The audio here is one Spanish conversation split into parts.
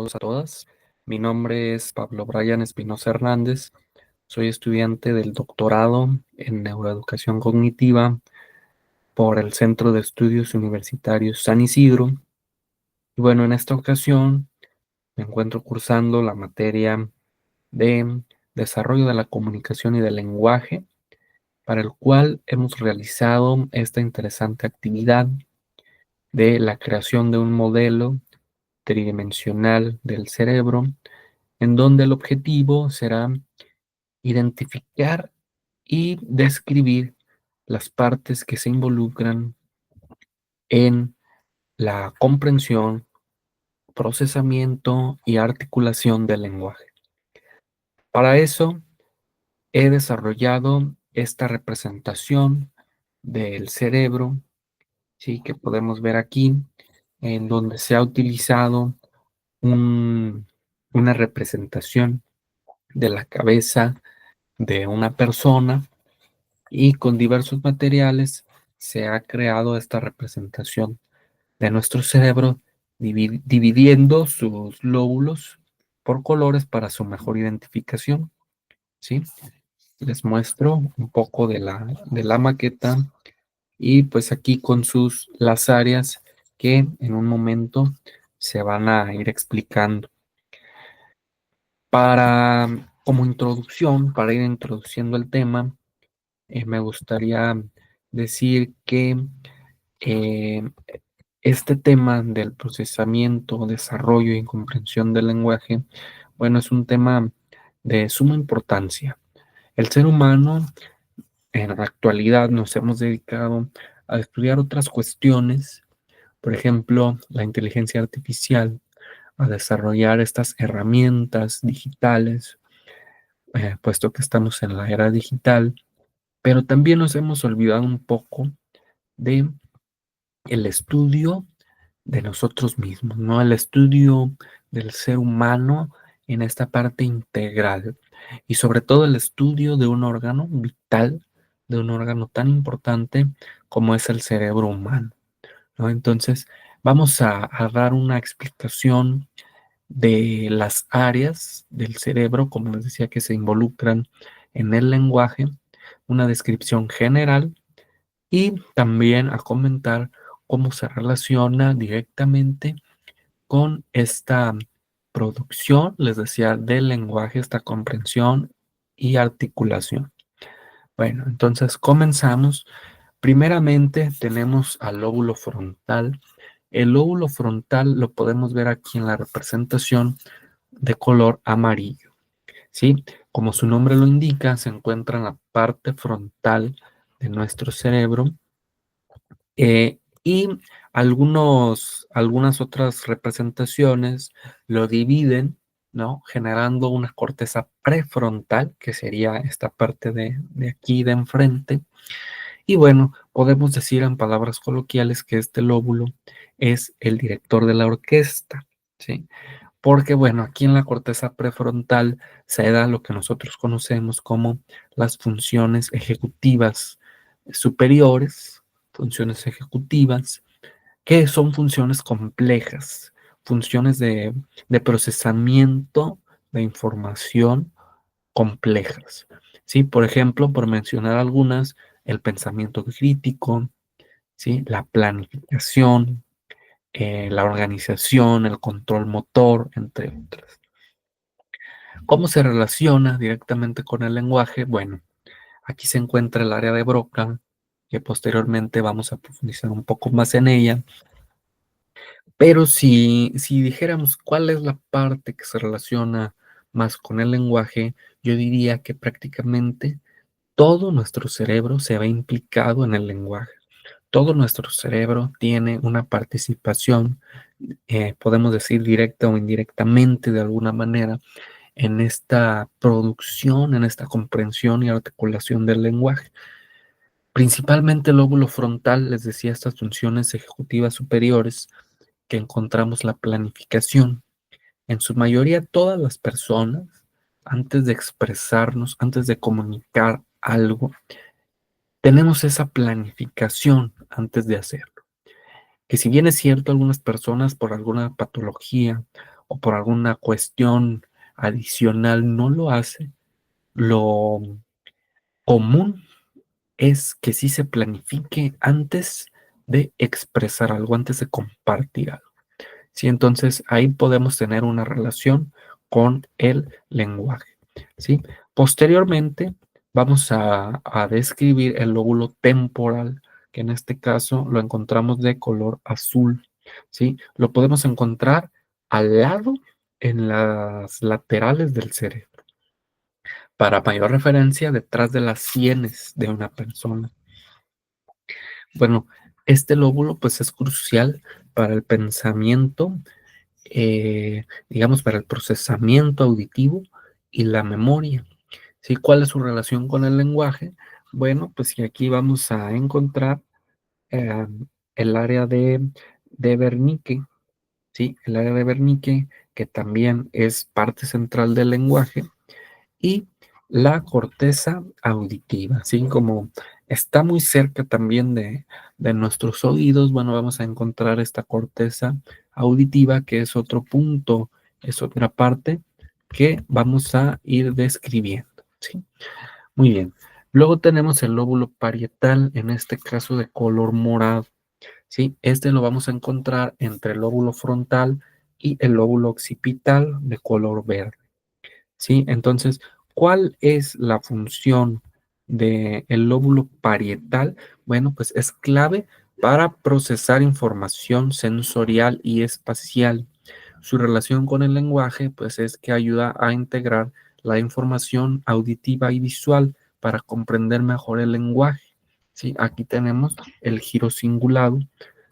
todos, a todas. Mi nombre es Pablo Brian Espinosa Hernández. Soy estudiante del doctorado en neuroeducación cognitiva por el Centro de Estudios Universitarios San Isidro. Y bueno, en esta ocasión me encuentro cursando la materia de desarrollo de la comunicación y del lenguaje, para el cual hemos realizado esta interesante actividad de la creación de un modelo tridimensional del cerebro, en donde el objetivo será identificar y describir las partes que se involucran en la comprensión, procesamiento y articulación del lenguaje. Para eso he desarrollado esta representación del cerebro, sí, que podemos ver aquí, en donde se ha utilizado una representación de la cabeza de una persona, y con diversos materiales se ha creado esta representación de nuestro cerebro, dividiendo sus lóbulos por colores para su mejor identificación, ¿sí? Les muestro un poco de la maqueta, y pues aquí con las áreas que en un momento se van a ir explicando. Como introducción, para ir introduciendo el tema, me gustaría decir que eh, este tema del procesamiento, desarrollo y comprensión del lenguaje, bueno, es un tema de suma importancia. El ser humano en la actualidad nos hemos dedicado a estudiar otras cuestiones, por ejemplo, la inteligencia artificial, a desarrollar estas herramientas digitales, puesto que estamos en la era digital, pero también nos hemos olvidado un poco de el estudio de nosotros mismos, ¿no? El estudio del ser humano en esta parte integral, y sobre todo el estudio de un órgano vital, de un órgano tan importante como es el cerebro humano, ¿no? Entonces, vamos a dar una explicación de las áreas del cerebro, como les decía, que se involucran en el lenguaje, una descripción general, y también a comentar cómo se relaciona directamente con esta producción, les decía, del lenguaje, esta comprensión y articulación. Bueno, entonces comenzamos. Primeramente tenemos al lóbulo frontal. El lóbulo frontal lo podemos ver aquí en la representación de color amarillo, ¿sí? Como su nombre lo indica, se encuentra en la parte frontal de nuestro cerebro, y algunas otras representaciones lo dividen, ¿no? Generando una corteza prefrontal, que sería esta parte de aquí de enfrente. Y bueno, podemos decir en palabras coloquiales que este lóbulo es el director de la orquesta, ¿sí? Porque bueno, aquí en la corteza prefrontal se da lo que nosotros conocemos como las funciones ejecutivas superiores, funciones ejecutivas, que son funciones complejas, funciones de procesamiento de información complejas, ¿sí? Por ejemplo, por mencionar algunas, el pensamiento crítico, ¿sí? La planificación, la organización, el control motor, entre otras. ¿Cómo se relaciona directamente con el lenguaje? Bueno, aquí se encuentra el área de Broca, que posteriormente vamos a profundizar un poco más en ella. Pero si dijéramos cuál es la parte que se relaciona más con el lenguaje, yo diría que prácticamente todo nuestro cerebro se ve implicado en el lenguaje. Todo nuestro cerebro tiene una participación, podemos decir directa o indirectamente de alguna manera, en esta producción, en esta comprensión y articulación del lenguaje. Principalmente el lóbulo frontal, les decía, estas funciones ejecutivas superiores, que encontramos la planificación. En su mayoría, todas las personas, antes de expresarnos, antes de comunicar algo, tenemos esa planificación antes de hacerlo. Que si bien es cierto, algunas personas por alguna patología o por alguna cuestión adicional no lo hace, lo común es que sí se planifique antes de expresar algo, antes de compartir algo. ¿Sí? Entonces ahí podemos tener una relación con el lenguaje. ¿Sí? Posteriormente vamos a describir el lóbulo temporal, que en este caso lo encontramos de color azul. ¿Sí? Lo podemos encontrar al lado en las laterales del cerebro. Para mayor referencia, detrás de las sienes de una persona. Bueno, este lóbulo pues es crucial para el pensamiento, digamos, para el procesamiento auditivo y la memoria. ¿Sí? ¿Cuál es su relación con el lenguaje? Bueno, pues y aquí vamos a encontrar eh, el área de Wernicke, ¿sí? El área de Wernicke, que también es parte central del lenguaje, y la corteza auditiva, así como está muy cerca también de nuestros oídos, bueno, vamos a encontrar esta corteza auditiva, que es otro punto, es otra parte que vamos a ir describiendo, ¿sí? Muy bien. Luego tenemos el lóbulo parietal, en este caso de color morado, ¿sí? Este lo vamos a encontrar entre el lóbulo frontal y el lóbulo occipital de color verde. ¿Sí? Entonces, ¿cuál es la función del lóbulo parietal? Bueno, pues es clave para procesar información sensorial y espacial. Su relación con el lenguaje, pues es que ayuda a integrar la información auditiva y visual para comprender mejor el lenguaje. ¿Sí? Aquí tenemos el giro cingulado,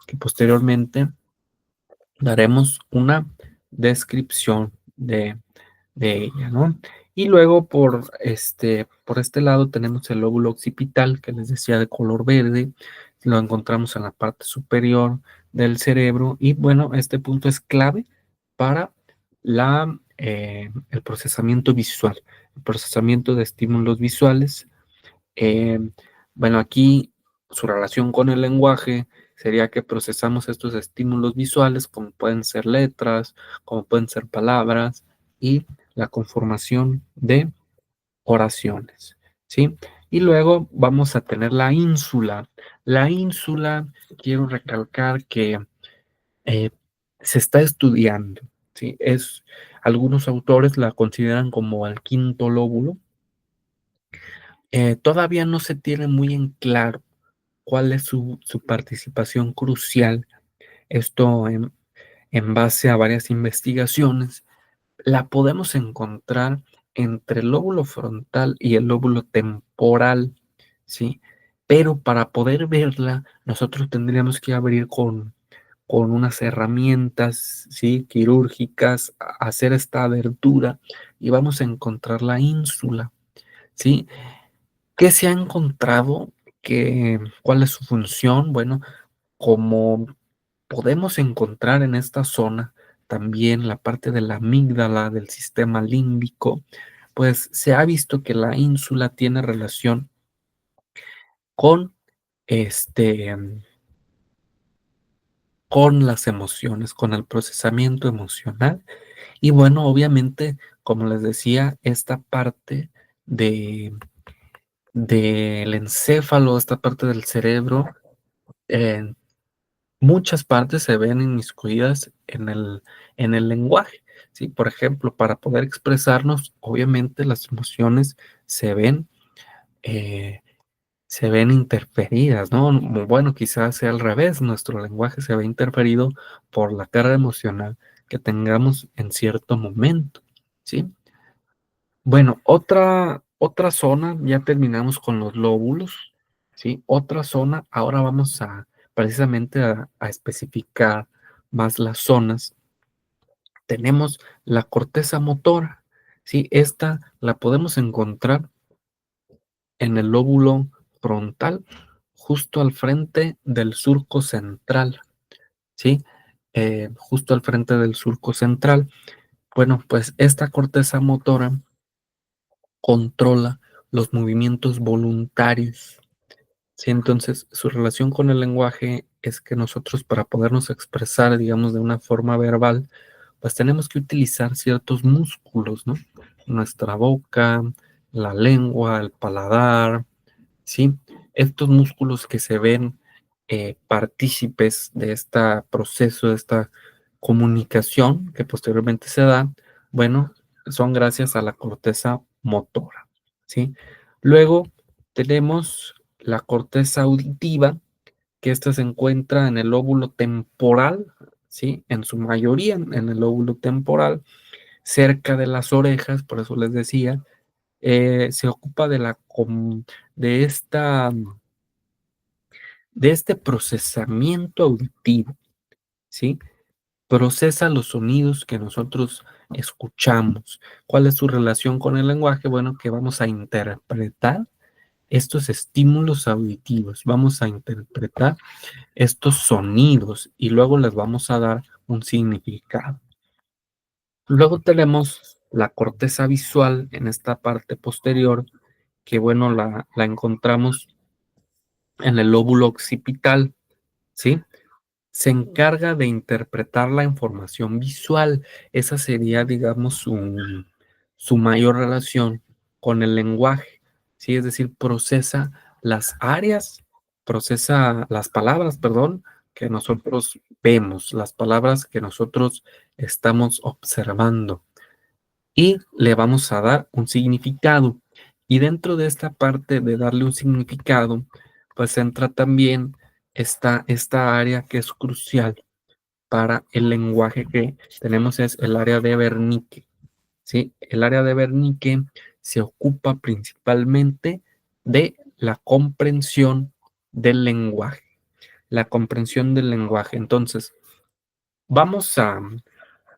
que posteriormente daremos una descripción de ella, ¿no? Y luego por este lado tenemos el lóbulo occipital, que les decía de color verde, lo encontramos en la parte superior del cerebro y bueno, este punto es clave para el procesamiento visual, el procesamiento de estímulos visuales. eh, bueno, aquí su relación con el lenguaje sería que procesamos estos estímulos visuales, como pueden ser letras, como pueden ser palabras, y la conformación de oraciones, ¿sí? Y luego vamos a tener la ínsula. La ínsula, quiero recalcar que eh, se está estudiando, ¿sí? Algunos autores la consideran como el quinto lóbulo. Todavía no se tiene muy en claro cuál es su participación crucial. Esto en base a varias investigaciones, la podemos encontrar entre el lóbulo frontal y el lóbulo temporal, ¿sí? Pero para poder verla, nosotros tendríamos que abrir con unas herramientas, ¿sí? Quirúrgicas, hacer esta abertura y vamos a encontrar la ínsula, ¿sí? ¿Qué se ha encontrado? ¿Cuál es su función? Bueno, como podemos encontrar en esta zona también la parte de la amígdala, del sistema límbico, pues se ha visto que la ínsula tiene relación con este, con las emociones, con el procesamiento emocional. Y bueno, obviamente, como les decía, esta parte de, del encéfalo, esta parte del cerebro, en muchas partes se ven inmiscuidas en el lenguaje, ¿sí? Por ejemplo, para poder expresarnos, obviamente las emociones se ven, eh, se ven interferidas, ¿no? Bueno, quizás sea al revés, nuestro lenguaje se ve interferido por la carga emocional que tengamos en cierto momento, ¿sí? Bueno, otra zona, ya terminamos con los lóbulos, ¿sí? Otra zona, ahora vamos a precisamente a especificar más las zonas. Tenemos la corteza motora, ¿sí? Esta la podemos encontrar en el lóbulo frontal, justo al frente del surco central, ¿sí? Justo al frente del surco central. Bueno, pues esta corteza motora controla los movimientos voluntarios. Sí, entonces su relación con el lenguaje es que nosotros para podernos expresar, digamos, de una forma verbal, pues tenemos que utilizar ciertos músculos, ¿no? Nuestra boca, la lengua, el paladar, ¿sí? Estos músculos que se ven partícipes de este proceso, de esta comunicación que posteriormente se da, bueno, son gracias a la corteza motora, ¿sí? Luego tenemos la corteza auditiva, que esta se encuentra en el lóbulo temporal, ¿sí? En su mayoría en el lóbulo temporal, cerca de las orejas, por eso les decía, se ocupa de esta, de este procesamiento auditivo, ¿sí? Procesa los sonidos que nosotros escuchamos. ¿Cuál es su relación con el lenguaje? Bueno, que vamos a interpretar estos estímulos auditivos, vamos a interpretar estos sonidos y luego les vamos a dar un significado. Luego tenemos la corteza visual en esta parte posterior, que bueno, la encontramos en el lóbulo occipital, ¿sí? Se encarga de interpretar la información visual. Esa sería, digamos, su mayor relación con el lenguaje, ¿sí? Es decir, procesa las áreas, procesa las palabras, perdón, que nosotros vemos, las palabras que nosotros estamos observando y le vamos a dar un significado. Y dentro de esta parte de darle un significado, pues entra también esta área que es crucial para el lenguaje que tenemos, es el área de Wernicke, ¿sí? El área de Wernicke se ocupa principalmente de la comprensión del lenguaje, la comprensión del lenguaje. Entonces, vamos a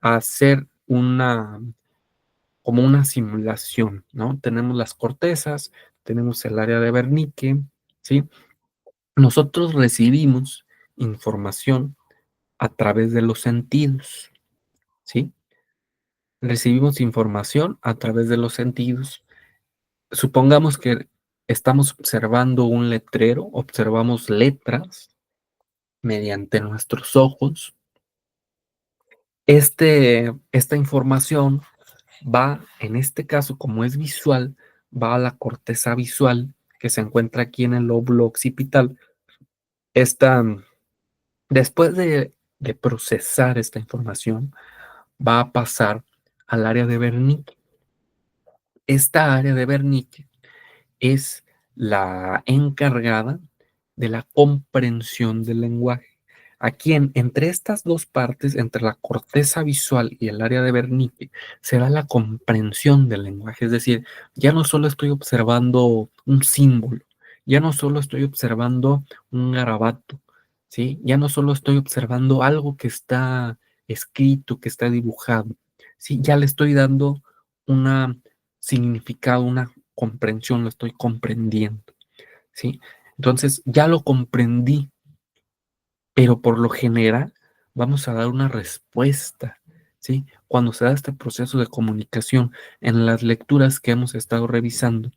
hacer como una simulación, ¿no? Tenemos las cortezas, tenemos el área de Wernicke, ¿sí? Nosotros recibimos información a través de los sentidos, ¿sí? Recibimos información a través de los sentidos. Supongamos que estamos observando un letrero, observamos letras mediante nuestros ojos. Esta información va, en este caso, como es visual, va a la corteza visual que se encuentra aquí en el lóbulo occipital. Esta, después de procesar esta información, va a pasar al área de Wernicke. Esta área de Wernicke es la encargada de la comprensión del lenguaje. Aquí entre estas dos partes, entre la corteza visual y el área de Wernicke, se da la comprensión del lenguaje. Es decir, ya no solo estoy observando un símbolo, ya no solo estoy observando un garabato, ¿sí? Ya no solo estoy observando algo que está escrito, que está dibujado, ¿sí? Ya le estoy dando una significado, una comprensión, lo estoy comprendiendo, ¿sí? Entonces, ya lo comprendí, pero por lo general vamos a dar una respuesta, ¿sí? Cuando se da este proceso de comunicación, en las lecturas que hemos estado revisando,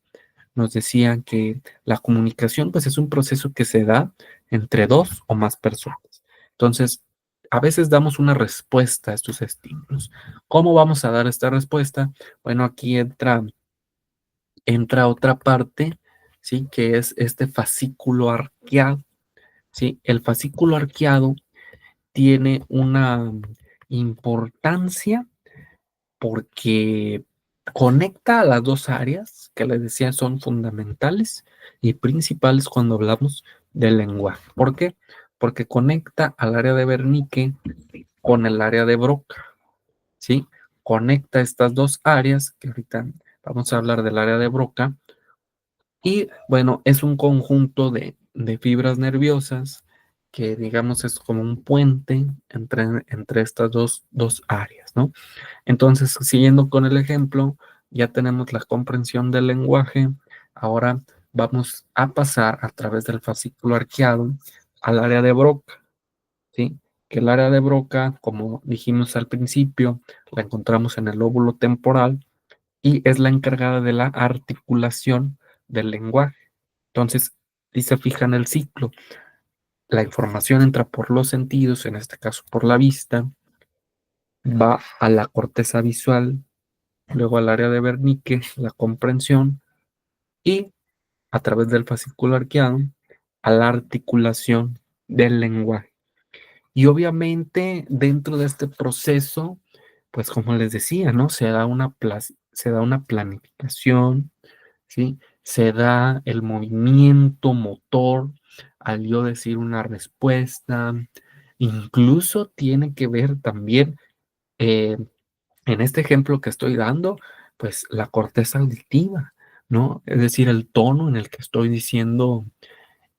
nos decían que la comunicación, pues, es un proceso que se da entre dos o más personas. Entonces, a veces damos una respuesta a estos estímulos. ¿Cómo vamos a dar esta respuesta? Bueno, aquí entra otra parte, ¿sí? Que es este fascículo arqueado, ¿sí? El fascículo arqueado tiene una importancia porque conecta a las dos áreas que les decía son fundamentales y principales cuando hablamos del lenguaje. ¿Por qué? Porque conecta al área de Wernicke con el área de Broca, ¿sí? Conecta estas dos áreas, que ahorita vamos a hablar del área de Broca. Y bueno, es un conjunto de fibras nerviosas que digamos es como un puente entre estas dos áreas, ¿no? Entonces, siguiendo con el ejemplo, ya tenemos la comprensión del lenguaje. Ahora vamos a pasar a través del fascículo arqueado al área de Broca, ¿sí? Que el área de Broca, como dijimos al principio, la encontramos en el lóbulo temporal y es la encargada de la articulación del lenguaje. Entonces, si se fijan el ciclo, la información entra por los sentidos, en este caso por la vista, va a la corteza visual, luego al área de Wernicke, la comprensión, y a través del fascículo arqueado a la articulación del lenguaje. Y obviamente dentro de este proceso, pues como les decía, ¿no? Se da una planificación, ¿sí? Se da el movimiento motor al yo decir una respuesta. Incluso tiene que ver también, eh, en este ejemplo que estoy dando, pues la corteza auditiva, ¿no? Es decir, el tono en el que estoy diciendo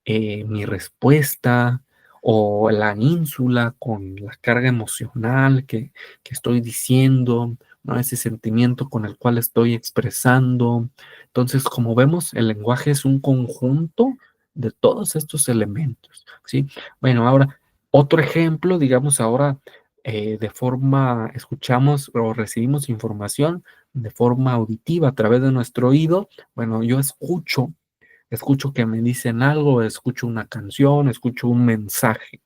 mi respuesta o la ínsula con la carga emocional que estoy diciendo, ¿no? Ese sentimiento con el cual estoy expresando. Entonces, como vemos, el lenguaje es un conjunto de todos estos elementos, ¿sí? Bueno, ahora, otro ejemplo, digamos, ahora de forma, escuchamos o recibimos información de forma auditiva a través de nuestro oído. Bueno, yo escucho que me dicen algo, escucho una canción, escucho un mensaje.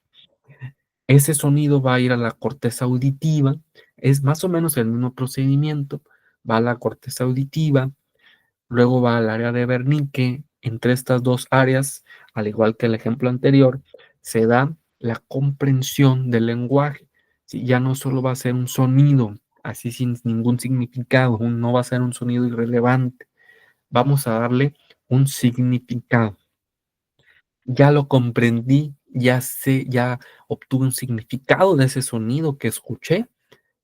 Ese sonido va a ir a la corteza auditiva, es más o menos el mismo procedimiento, va a la corteza auditiva, luego va al área de Wernicke. Entre estas dos áreas, al igual que el ejemplo anterior, se da la comprensión del lenguaje. ¿Sí? Ya no solo va a ser un sonido, así sin ningún significado, no va a ser un sonido irrelevante, vamos a darle un significado. Ya lo comprendí, ya sé, ya obtuve un significado de ese sonido que escuché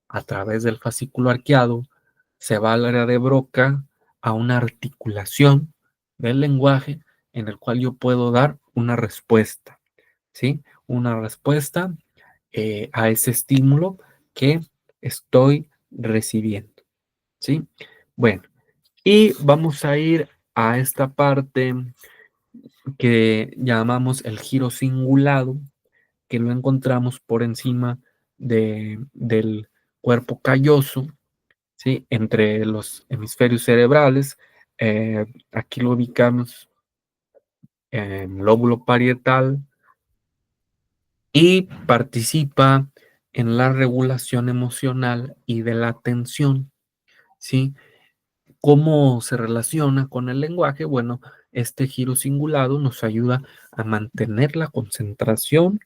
a través del fascículo arqueado, se va al área de Broca a una articulación del lenguaje en el cual yo puedo dar una respuesta, ¿sí? Una respuesta a ese estímulo que estoy recibiendo, ¿sí? Bueno, y vamos a ir a esta parte que llamamos el giro cingulado, que lo encontramos por encima del cuerpo calloso, ¿sí? Entre los hemisferios cerebrales. Aquí lo ubicamos en lóbulo parietal y participa en la regulación emocional y de la atención, ¿sí? ¿Cómo se relaciona con el lenguaje? Bueno, este giro cingulado nos ayuda a mantener la concentración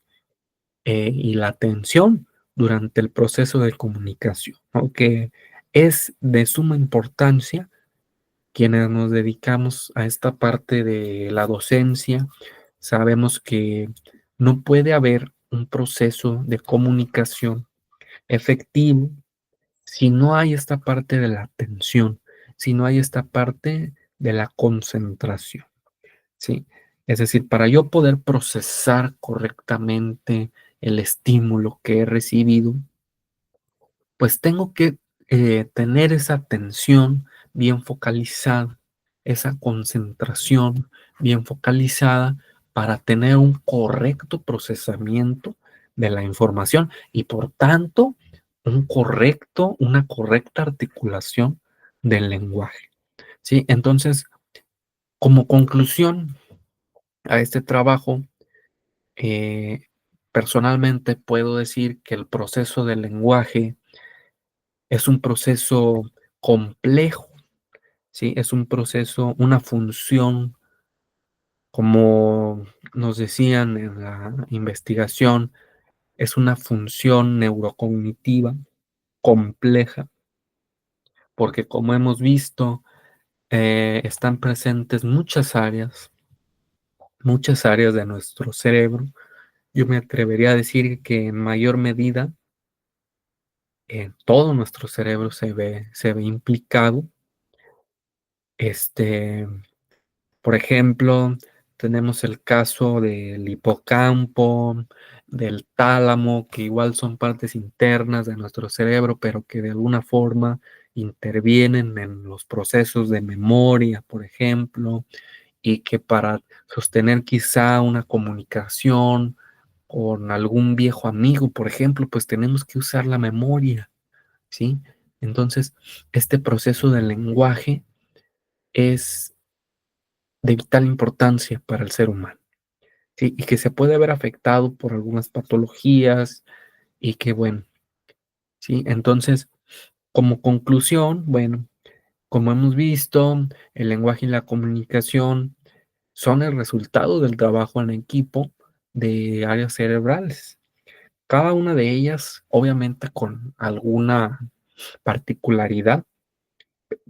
y la atención durante el proceso de comunicación, aunque es de suma importancia quienes nos dedicamos a esta parte de la docencia, sabemos que no puede haber un proceso de comunicación efectivo si no hay esta parte de la atención, si no hay esta parte de la concentración, ¿sí? Es decir, para yo poder procesar correctamente el estímulo que he recibido, pues tengo que tener esa atención bien focalizada, esa concentración bien focalizada para tener un correcto procesamiento de la información y por tanto una correcta articulación del lenguaje. ¿Sí? Entonces, como conclusión a este trabajo, eh, personalmente puedo decir que el proceso del lenguaje es un proceso complejo, ¿sí? Es un proceso, una función, como nos decían en la investigación, es una función neurocognitiva compleja, porque como hemos visto, están presentes muchas áreas de nuestro cerebro. Yo me atrevería a decir que en mayor medida todo nuestro cerebro se ve implicado. Este, Por ejemplo, tenemos el caso del hipocampo, del tálamo, que igual son partes internas de nuestro cerebro, pero que de alguna forma intervienen en los procesos de memoria, por ejemplo, y que para sostener quizá una comunicación con algún viejo amigo, por ejemplo, pues tenemos que usar la memoria, ¿sí? Entonces, este proceso del lenguaje es de vital importancia para el ser humano, ¿sí? Y que se puede ver afectado por algunas patologías y que, bueno, ¿sí? Entonces, como conclusión, bueno, como hemos visto, el lenguaje y la comunicación son el resultado del trabajo en equipo de áreas cerebrales. Cada una de ellas, obviamente, con alguna particularidad,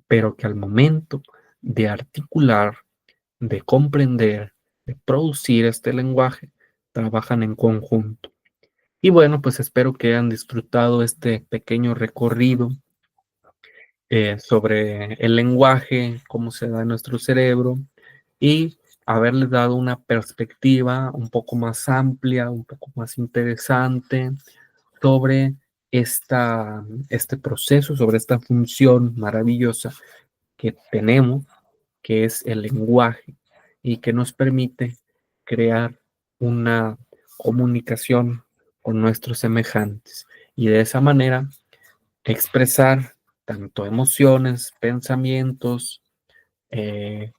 pero que al momento de articular, de comprender, de producir este lenguaje, trabajan en conjunto. Y bueno, pues espero que hayan disfrutado este pequeño recorrido sobre el lenguaje, cómo se da en nuestro cerebro y haberles dado una perspectiva un poco más amplia, un poco más interesante sobre este proceso, sobre esta función maravillosa que tenemos, que es el lenguaje y que nos permite crear una comunicación con nuestros semejantes y de esa manera expresar tanto emociones, pensamientos, eh,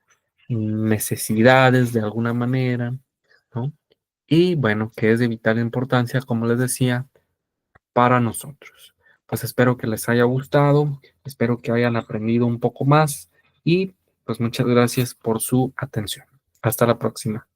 necesidades de alguna manera, ¿no? Y bueno, que es de vital importancia, como les decía, para nosotros. Pues espero que les haya gustado, espero que hayan aprendido un poco más y pues muchas gracias por su atención. Hasta la próxima.